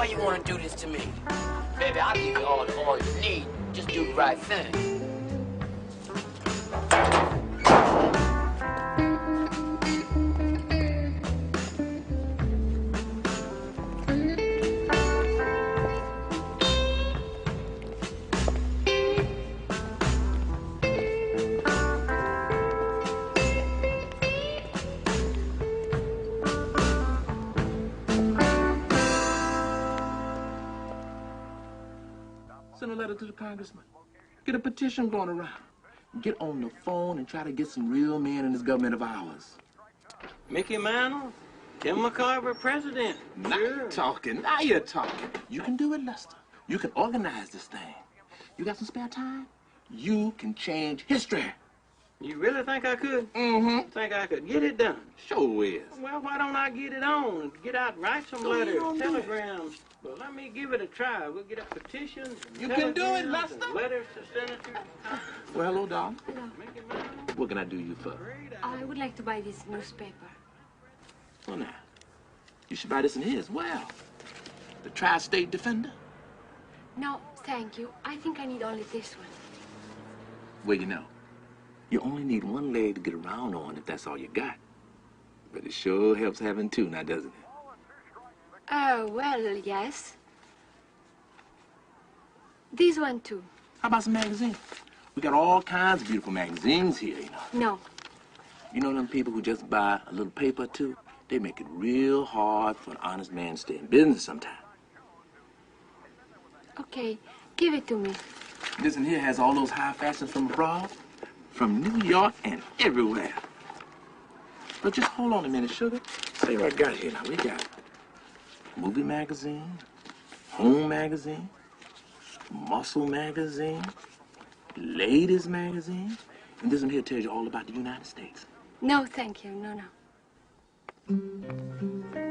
why you want to do this to me? Baby, I'll give you all the oil you need. Just do the right thing. Send a letter to the congressman. Get a petition going around. Get on the phone and try to get some real men in this government of ours. Mickey Mantle, Tim McCarver, president. Now you're talking. Now you're talking. You can do it, Lester. You can organize this thing. You got some spare time? You can change history. You really think I could? Mm-hmm. Think I could get it done? Sure is. Well, why don't I get it on? Get out and write some letters, telegrams. Well, let me give it a try. We'll get a petition. You can do it, Lester. Letters to senators. Well, hello, darling. Hello. What can I do you for? I would like to buy this newspaper. Well, now, you should buy this in here as well. The Tri-State Defender. No, thank you. I think I need only this one. Well, you know, you only need one leg to get around on if that's all you got. But it sure helps having two, now doesn't it? Oh, well, yes. This one, too. How about some magazines? We got all kinds of beautiful magazines here, you know. No. You know them people who just buy a little paper or two? They make it real hard for an honest man to stay in business sometimes. Okay, give it to me. This in here has all those high fashions from abroad, from New York and everywhere. But just hold on a minute, sugar. See what I got here now. We got movie magazine, home magazine, muscle magazine, ladies magazine, and this one here tells you all about the United States. No, thank you. No, no.